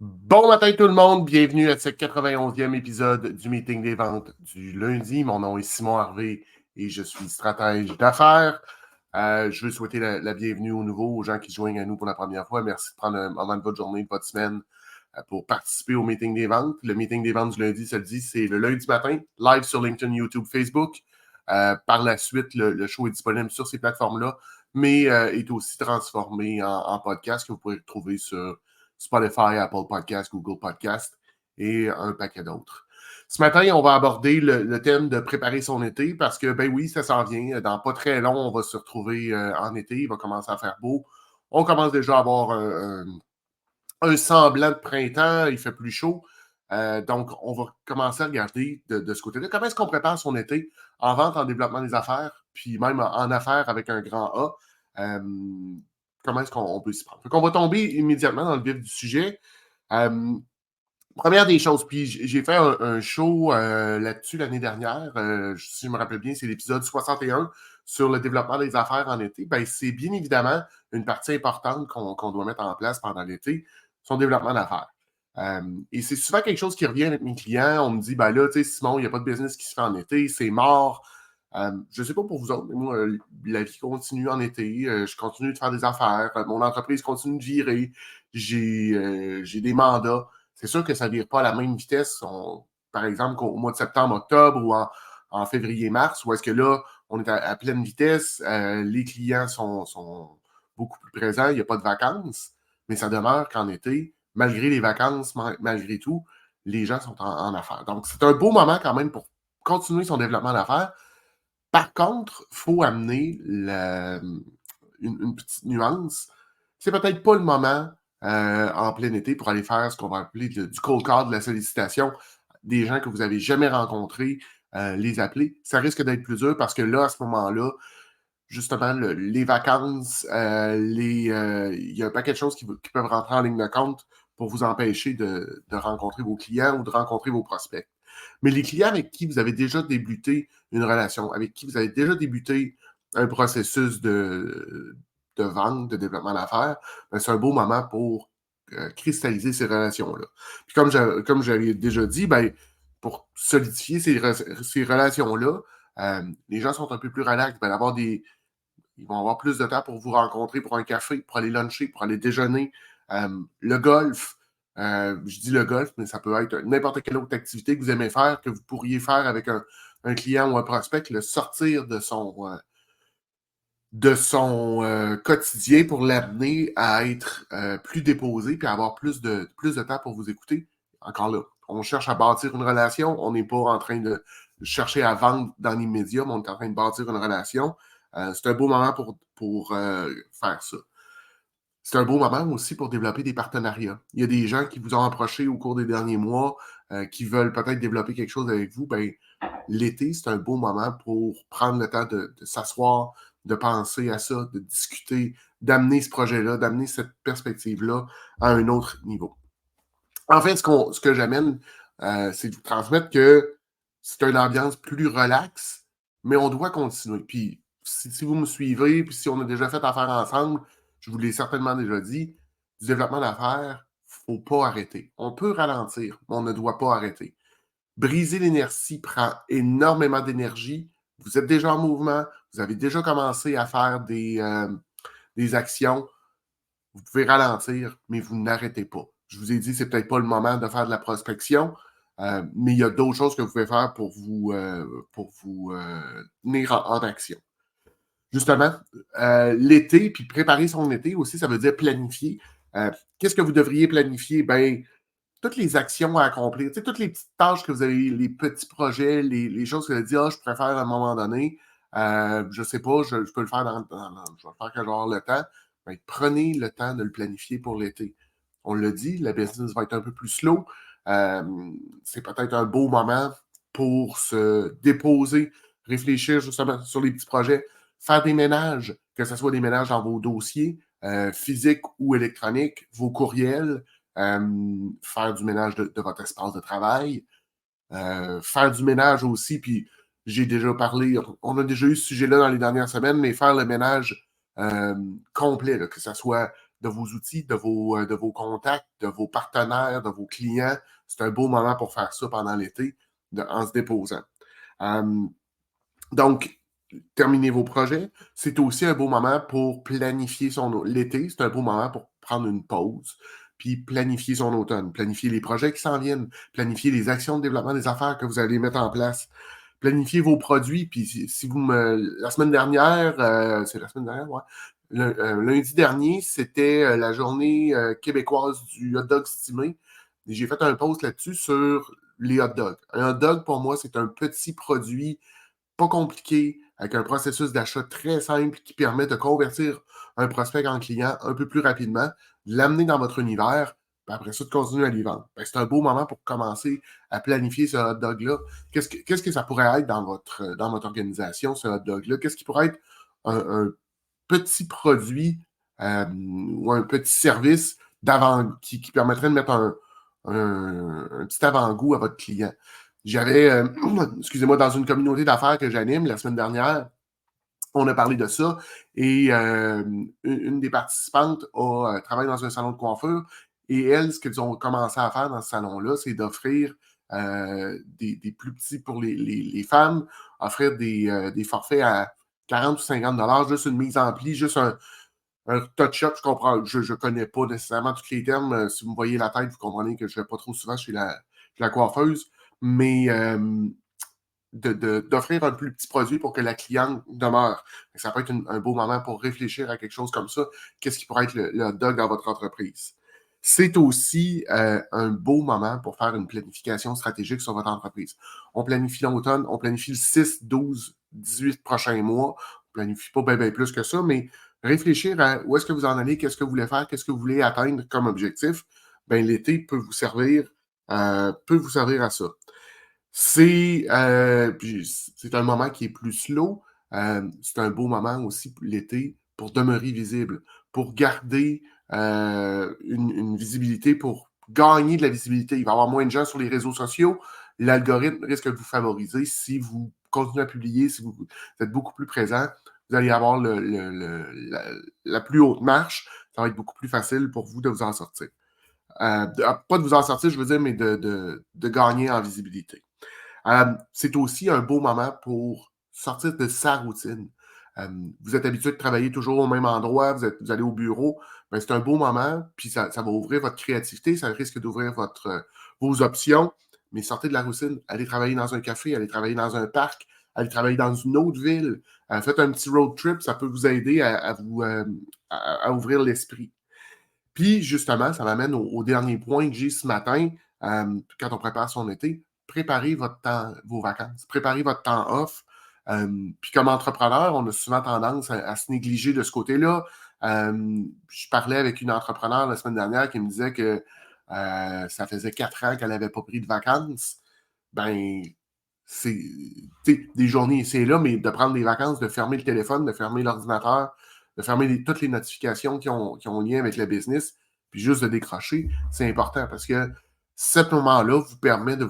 Bon matin tout le monde, bienvenue à ce 91e épisode du Meeting des ventes du lundi. Mon nom est Simon Harvey et je suis stratège d'affaires. Je veux souhaiter la bienvenue aux nouveaux, aux gens qui se joignent à nous pour la première fois. Merci de prendre un moment de votre journée, de votre semaine pour participer au Meeting des ventes. Le Meeting des ventes du lundi, ça le dit, c'est le lundi matin, live sur LinkedIn, YouTube, Facebook. Par la suite, le show est disponible sur ces plateformes-là, mais est aussi transformé en podcast que vous pouvez retrouver sur Spotify, Apple Podcast, Google Podcast et un paquet d'autres. Ce matin, on va aborder le thème de préparer son été parce que, ben oui, ça s'en vient. Dans pas très long, on va se retrouver en été. Il va commencer à faire beau. On commence déjà à avoir un semblant de printemps. Il fait plus chaud. Donc, on va commencer à regarder de ce côté-là. Comment est-ce qu'on prépare son été en vente, en développement des affaires, puis même en affaires avec un grand A? Euh, Comment est-ce qu'on peut s'y prendre? Donc, on va tomber immédiatement dans le vif du sujet. Première des choses, puis j'ai fait un show là-dessus l'année dernière. Si je me rappelle bien, c'est l'épisode 61 sur le développement des affaires en été. Ben, c'est bien évidemment une partie importante qu'on doit mettre en place pendant l'été, son développement d'affaires. Et c'est souvent quelque chose qui revient avec mes clients. On me dit, ben là, tu sais, Simon, il n'y a pas de business qui se fait en été, c'est mort. Je ne sais pas pour vous autres, mais moi, la vie continue en été. Je continue de faire des affaires. Mon entreprise continue de virer. J'ai des mandats. C'est sûr que ça ne vire pas à la même vitesse, par exemple, qu'au mois de septembre, octobre ou en février, mars, où est-ce que là, on est à pleine vitesse, les clients sont beaucoup plus présents, il n'y a pas de vacances, mais ça demeure qu'en été, malgré les vacances, malgré tout, les gens sont en affaires. Donc, c'est un beau moment quand même pour continuer son développement d'affaires. Par contre, il faut amener une petite nuance. C'est peut-être pas le moment en plein été pour aller faire ce qu'on va appeler du cold call, de la sollicitation, des gens que vous n'avez jamais rencontrés, les appeler. Ça risque d'être plus dur parce que là, à ce moment-là, justement, les vacances, il y a un paquet de choses qui peuvent rentrer en ligne de compte pour vous empêcher de rencontrer vos clients ou de rencontrer vos prospects. Mais les clients avec qui vous avez déjà débuté une relation, avec qui vous avez déjà débuté un processus de vente, de développement d'affaires, ben, c'est un beau moment pour cristalliser ces relations-là. Puis comme j'avais déjà dit, ben, pour solidifier ces relations-là, les gens sont un peu plus relax. Ils vont avoir plus de temps pour vous rencontrer pour un café, pour aller luncher, pour aller déjeuner. Le golf, je dis le golf, mais ça peut être n'importe quelle autre activité que vous aimez faire, que vous pourriez faire avec un client ou un prospect, le sortir de son quotidien pour l'amener à être plus déposé puis à avoir plus de temps pour vous écouter. Encore là, on cherche à bâtir une relation, on n'est pas en train de chercher à vendre dans l'immédiat, mais on est en train de bâtir une relation. C'est un beau moment pour faire ça. C'est un beau moment aussi pour développer des partenariats. Il y a des gens qui vous ont approché au cours des derniers mois, qui veulent peut-être développer quelque chose avec vous. Ben, l'été, c'est un beau moment pour prendre le temps de s'asseoir, de penser à ça, de discuter, d'amener ce projet-là, d'amener cette perspective-là à un autre niveau. En fait, ce que j'amène, c'est de vous transmettre que c'est une ambiance plus relaxe, mais on doit continuer. Puis, si vous me suivez, puis si on a déjà fait affaire ensemble, je vous l'ai certainement déjà dit, du développement d'affaires, il ne faut pas arrêter. On peut ralentir, mais on ne doit pas arrêter. Briser l'inertie prend énormément d'énergie. Vous êtes déjà en mouvement, vous avez déjà commencé à faire des actions. Vous pouvez ralentir, mais vous n'arrêtez pas. Je vous ai dit, c'est peut-être pas le moment de faire de la prospection, mais il y a d'autres choses que vous pouvez faire pour vous tenir en action. Justement, l'été, puis préparer son été aussi, ça veut dire planifier. Qu'est-ce que vous devriez planifier? Ben, toutes les actions à accomplir, toutes les petites tâches que vous avez, les petits projets, les choses que vous avez dit, je préfère à un moment donné, je ne sais pas, je peux le faire je vais le faire quand je vais avoir le temps. Ben, prenez le temps de le planifier pour l'été. On l'a dit, la business va être un peu plus slow. C'est peut-être un beau moment pour se déposer, réfléchir justement sur les petits projets, faire des ménages, que ce soit des ménages dans vos dossiers, physiques ou électroniques, vos courriels, faire du ménage de votre espace de travail, faire du ménage aussi, puis j'ai déjà parlé, on a déjà eu ce sujet-là dans les dernières semaines, mais faire le ménage complet, là, que ce soit de vos outils, de vos contacts, de vos partenaires, de vos clients. C'est un beau moment pour faire ça pendant l'été en se déposant. Donc, terminez vos projets. C'est aussi un beau moment pour planifier l'été. C'est un beau moment pour prendre une pause, puis planifier son automne, planifier les projets qui s'en viennent, planifier les actions de développement des affaires que vous allez mettre en place, planifier vos produits. Puis si vous me... La semaine dernière, c'est la semaine dernière, ouais. Lundi dernier, c'était la journée québécoise du hot dog stimé. Et j'ai fait un post là-dessus sur les hot dogs. Un hot dog, pour moi, c'est un petit produit pas compliqué, avec un processus d'achat très simple qui permet de convertir un prospect en client un peu plus rapidement, de l'amener dans votre univers, puis après ça, de continuer à lui vendre. C'est un beau moment pour commencer à planifier ce hot dog-là. Qu'est-ce que ça pourrait être dans votre organisation, ce hot dog-là? Qu'est-ce qui pourrait être un petit produit ou un petit service qui permettrait de mettre un petit avant-goût à votre client? J'avais, excusez-moi, dans une communauté d'affaires que j'anime la semaine dernière, on a parlé de ça et une des participantes a travaillé dans un salon de coiffure et elles, ce qu'elles ont commencé à faire dans ce salon-là, c'est d'offrir des plus petits pour les femmes, offrir des forfaits à 40 ou 50 dollars, juste une mise en pli, juste un touch-up. Je comprends, je connais pas nécessairement tous les termes. Si vous me voyez la tête, vous comprenez que je ne vais pas trop souvent chez la coiffeuse, mais d'offrir un plus petit produit pour que la cliente demeure. Ça peut être un beau moment pour réfléchir à quelque chose comme ça. Qu'est-ce qui pourrait être le hot dog dans votre entreprise? C'est aussi un beau moment pour faire une planification stratégique sur votre entreprise. On planifie l'automne, on planifie le 6, 12, 18 prochains mois. On ne planifie pas bien plus que ça, mais réfléchir à où est-ce que vous en allez, qu'est-ce que vous voulez faire, qu'est-ce que vous voulez atteindre comme objectif. Ben, l'été peut vous servir à ça. C'est un moment qui est plus slow. C'est un beau moment aussi l'été pour demeurer visible, pour garder une visibilité, pour gagner de la visibilité. Il va y avoir moins de gens sur les réseaux sociaux. L'algorithme risque de vous favoriser si vous continuez à publier, si vous êtes beaucoup plus présent. Vous allez avoir la plus haute marche. Ça va être beaucoup plus facile pour vous de vous en sortir. Pas de vous en sortir, je veux dire, mais de gagner en visibilité. C'est aussi un beau moment pour sortir de sa routine. Vous êtes habitué de travailler toujours au même endroit, vous allez au bureau, ben c'est un beau moment, puis ça va ouvrir votre créativité, ça risque d'ouvrir vos options, mais sortez de la routine, allez travailler dans un café, allez travailler dans un parc, allez travailler dans une autre ville, faites un petit road trip, ça peut vous aider à ouvrir l'esprit. Puis, justement, ça m'amène au dernier point que j'ai ce matin, quand on prépare son été. Préparez votre temps, vos vacances. Préparez votre temps off. Puis, comme entrepreneur, on a souvent tendance à se négliger de ce côté-là. Je parlais avec une entrepreneur la semaine dernière qui me disait que ça faisait 4 ans qu'elle n'avait pas pris de vacances. Ben, c'est des journées ici et là, mais de prendre des vacances, de fermer le téléphone, de fermer l'ordinateur, de fermer toutes les notifications qui ont lien avec le business, puis juste de décrocher, c'est important parce que ce moment-là vous permet de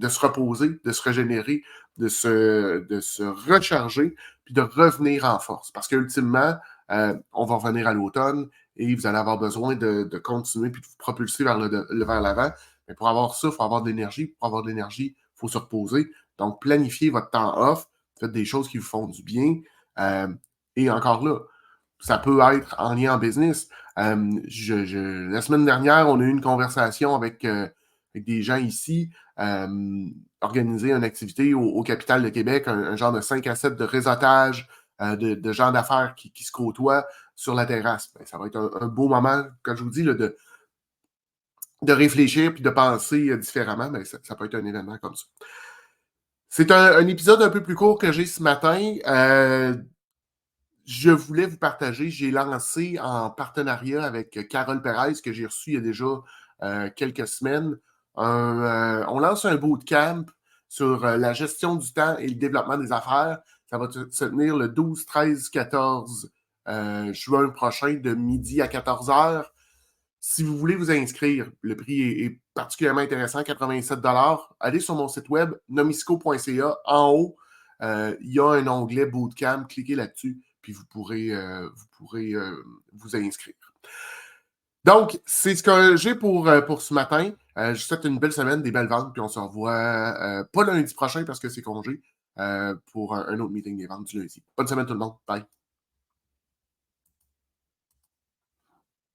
se reposer, de se régénérer, de se recharger, puis de revenir en force. Parce qu'ultimement, on va revenir à l'automne et vous allez avoir besoin de continuer puis de vous propulser vers l'avant. Mais pour avoir ça, il faut avoir de l'énergie. Pour avoir de l'énergie, il faut se reposer. Donc, planifiez votre temps off, faites des choses qui vous font du bien. Et encore là, ça peut être en lien en business. La semaine dernière, on a eu une conversation avec des gens ici, organiser une activité au Capital de Québec, un genre de 5 à 7 de réseautage, de gens d'affaires qui se côtoient sur la terrasse. Ben, ça va être un beau moment, comme je vous dis, là, de réfléchir puis de penser différemment. Ben, ça peut être un événement comme ça. C'est un épisode un peu plus court que j'ai ce matin. Je voulais vous partager, j'ai lancé en partenariat avec Carole Perez, que j'ai reçu il y a déjà quelques semaines. On lance un bootcamp sur la gestion du temps et le développement des affaires. Ça va se tenir le 12, 13, 14 juin prochain de midi à 14 heures. Si vous voulez vous inscrire, le prix est particulièrement intéressant, 87 $. Allez sur mon site web, nomisco.ca. En haut, il y a un onglet Bootcamp. Cliquez là-dessus. puis vous pourrez vous inscrire. Donc, c'est ce que j'ai pour ce matin. Je vous souhaite une belle semaine, des belles ventes, puis on se revoit pas lundi prochain parce que c'est congé pour un autre meeting des ventes du lundi. Bonne semaine tout le monde. Bye.